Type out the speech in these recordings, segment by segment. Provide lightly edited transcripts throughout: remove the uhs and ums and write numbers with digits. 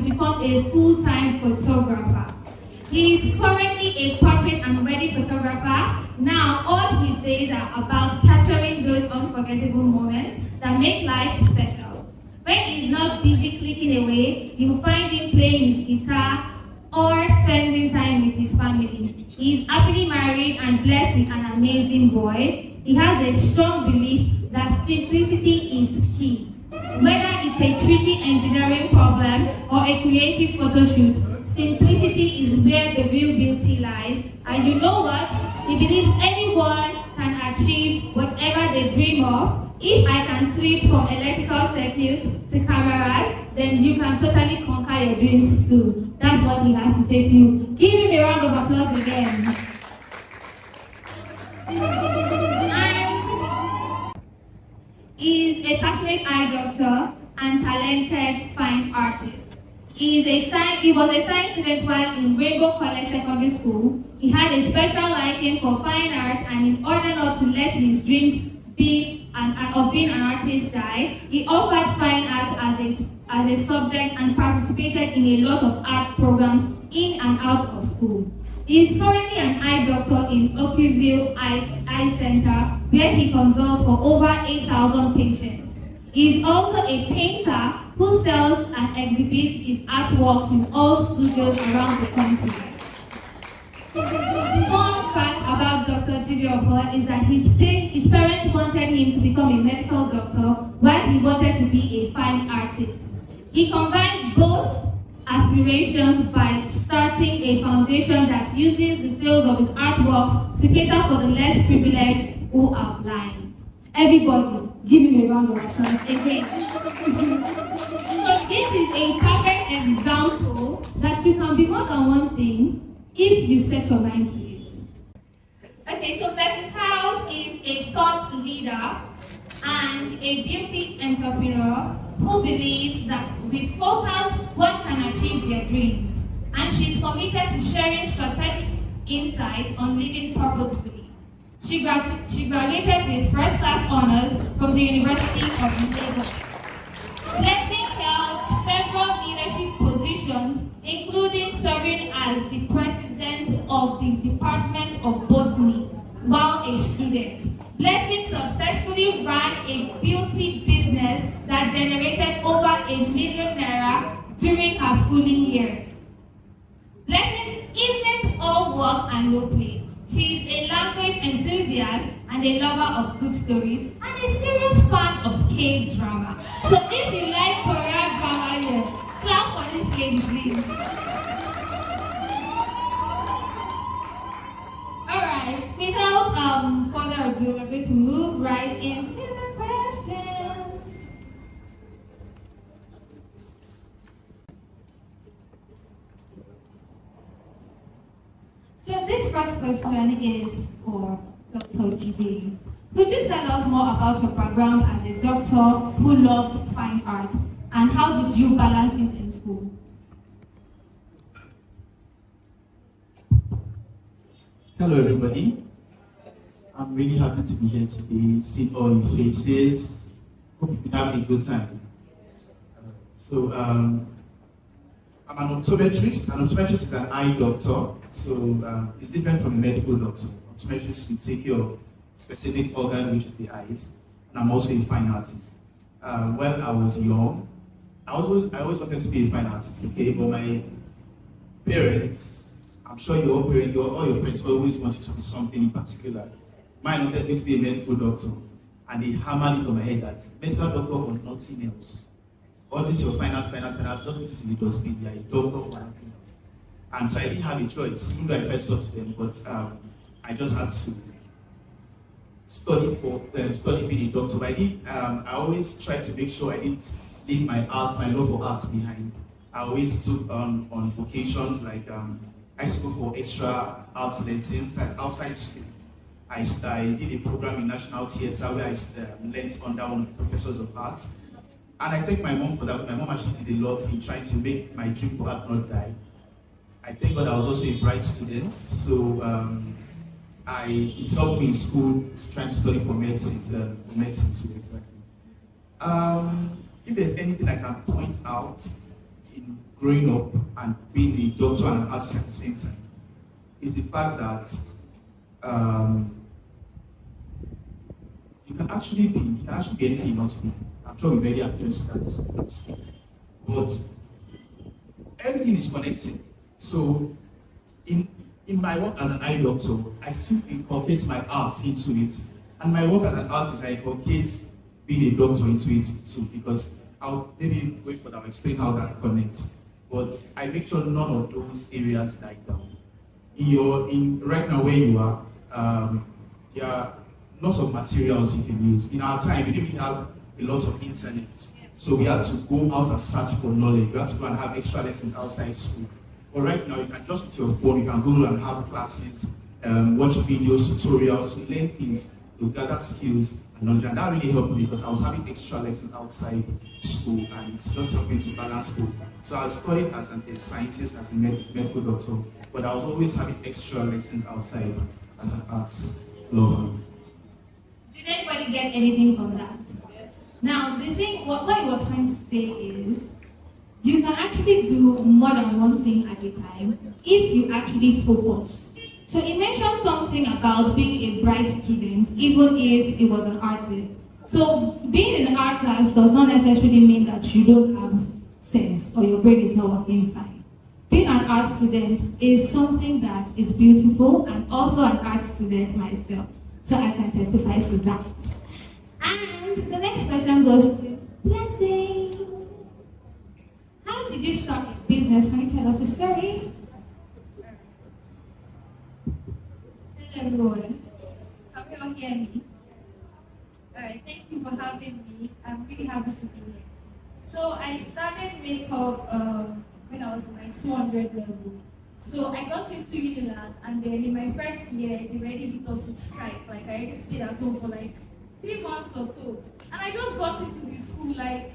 become a full-time photographer. He is currently a portrait and wedding photographer. Now, all his days are about capturing those unforgettable moments that make life special. When he's not busy clicking away, you'll find him playing his guitar or spending time with his family. He is happily married and blessed with an amazing boy. He has a strong belief that simplicity is key. Whether it's a tricky engineering problem or a creative photo shoot, simplicity is where the real beauty lies. And you know what? He believes anyone can achieve whatever they dream of. If I can switch from electrical circuits to cameras, then you can totally conquer your dreams too. That's what he has to say to you. Give him a round of applause again. He is a passionate eye doctor and talented fine artist. He was a science student while in Rainbow College Secondary School. He had a special liking for fine art, and in order not to let his dreams of being an artist die, he offered fine art as a subject and participated in a lot of art programs in and out of school. He is currently an eye doctor in Oakville Eye Center, where he consults for over 8,000 patients. He is also a painter who sells and exhibits his artworks in all studios around the country. Fun fact about Dr. Jideofor is that his parents wanted him to become a medical doctor while he wanted to be a fine artist. He combined both aspirations by starting a foundation that uses the sales of his artworks to cater for the less privileged who are blind. Everybody, give him a round of applause again. So this is a perfect example that you can be more than one thing if you set your mind to it. Okay, so Mrs. House is a thought leader and a beauty entrepreneur who believes that with focus, one can achieve their dreams. And she's committed to sharing strategic insights on living purposefully. She graduated with first-class honors from the University of Lagos. Blessing held several leadership positions, including serving as the president of the Department of Botany while a student. Blessing successfully ran a beauty business that generated over ₦1 million during her schooling years. Blessing isn't all work and no play. She is a language enthusiast and a lover of good stories and a serious fan of K-drama. So if you like Korean drama here, clap for this lady, please. Alright, without further ado, we're going to move right into the questions. So this first question is for Dr. Jide. Could you tell us more about your background as a doctor who loved fine art, and how did you balance it in school? Hello everybody. I'm really happy to be here today, see all your faces. Hope you've been having a good time. So I'm an optometrist. An optometrist is an eye doctor, so it's different from a medical doctor. Optometrists will take care of specific organ, which is the eyes, and I'm also a fine artist. When I was young, I always wanted to be a fine artist, okay? But my parents, I'm sure all your parents always wanted to be something in particular. Mine wanted me to be a medical doctor, and they hammered it on my head that medical doctor or nothing else. All this your final, just put it in the dustbin. They are a doctor for nothing else. And so I didn't have a choice, even though I tried to talk to them, but I just had to study being a doctor. But I always tried to make sure I didn't leave my love for art behind. I always took on vocations like I used to go for extra art lessons outside school. I did a program in National Theatre where I learned under one of the professors of art. And I thank my mom for that. My mom actually did a lot in trying to make my dream for art not die. I thank God I was also a bright student, so it helped me in school trying to study for medicine too, exactly. If there's anything I can point out in growing up and being a doctor and an artist at the same time is the fact that you can actually be anything you want to be. I'm sure we've already addressed that. But everything is connected. So in my work as an eye doctor, I simply inculcate my art into it. And my work as an artist, I inculcate being a doctor into it too, because I'll maybe wait for that to explain how that connects. But I make sure none of those areas die down. Right now where you are, there are lots of materials you can use. In our time, we didn't really have a lot of internet. So we had to go out and search for knowledge. We had to go and have extra lessons outside school. But right now, you can just with your phone, you can go and have classes, watch videos, tutorials, to learn things, to gather skills and knowledge. And that really helped me because I was having extra lessons outside school, and it's just helping to balance both. So I studied as a scientist, as a medical doctor, but I was always having extra lessons outside as an arts lover. Did anybody get anything from that? Now, the thing, what I was trying to say is, you can actually do more than one thing at a time if you actually focus. So it mentioned something about being a bright student, even if it was an artist. So being in an art class does not necessarily mean that you don't have sense or your brain is not working fine. Being an art student is something that is beautiful. I'm also an art student myself, so I can testify to that. And the next question goes to Blessing. How did you start a business? Can you tell us the story? Hello everyone. Can you all hear me? Alright, thank you for having me. I'm really happy to be here. So I started makeup when I was in my 200 level. So I got into Unilag, and then in my first year, they already hit us with strike. Like I already stayed at home for like 3 months or so. And I just got into the school, like,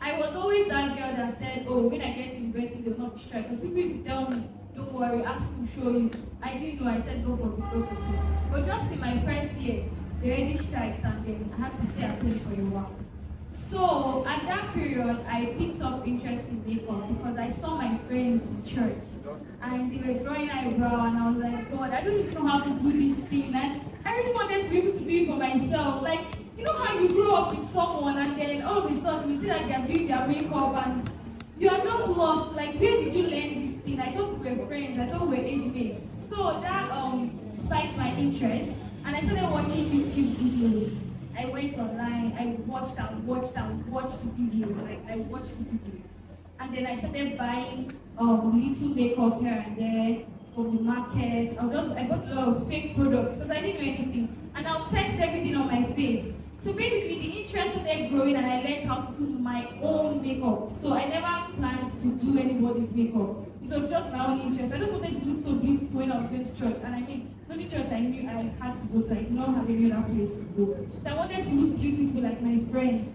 I was always that girl that said, oh, when I get to university, there will not be strike. Because people used to tell me, don't worry, ask will show you. I didn't know, I said, don't worry. But just in my first year, they already striked, and then I had to stay at home for a while. So at that period, I picked up interest in makeup because I saw my friends in church. And they were drawing eyebrow, and I was like, God, I don't even know how to do this thing. And I really wanted to be able to do it for myself. Like, you know how you grow up with someone and then all of a sudden you see that they're doing their makeup and you are just lost. Like, where did you learn this thing? I thought we were friends, I thought we were age mates. So that spiked my interest, and I started watching YouTube videos. I went online, I watched the videos. Like, I watched the videos. And then I started buying little makeup here and there from the market. I bought a lot of fake products because I didn't know anything. And I'll test everything on my face. So basically the interest started growing, and I learned how to do my own makeup. So I never planned to do anybody's makeup. It was just my own interest. I just wanted to look so beautiful when I was going to church. And I mean, the only church I knew I had to go to, I did not have any other place to go. So I wanted to look beautiful like my friends.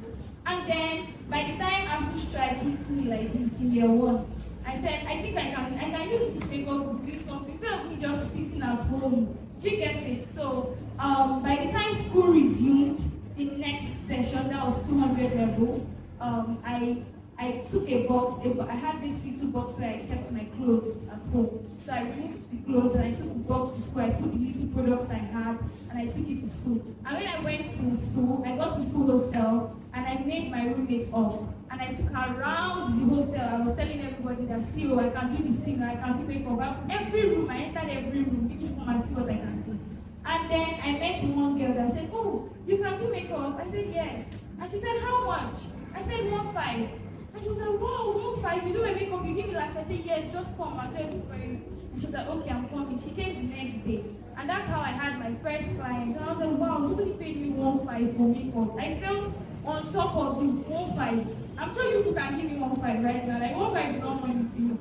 And then by the time ASU strike hit me like this in year 1, I said, I think I can use this makeup to do something instead of me just sitting at home. Do you get it? So by the time school resumed, the next session, that was 200 level, I took a box. I had this little box where I kept my clothes at home. So I removed the clothes and I took the box to school. I put the little products I had and I took it to school. And when I went to school, I got to school hostel and I made my roommate up. And I took her around the hostel. I was telling everybody that, see, oh, I can do this thing, I can do makeup. Every room, I entered every room, people come and see what I can do. And then I met one girl that said, oh, you can do makeup? I said, yes. And she said, how much? I said, 1.5. And she was like, wow, 1.5, you do my makeup, you give me lash. I said, yes, just come, I'll do it for you. And she was like, okay, I'm coming. She came the next day. And that's how I had my first client. And I was like, wow, somebody paid me 1.5 for makeup. I felt on top of you, 1.5. I'm sure you can give me 1.5 right now. Like, 1.5 is not money to you.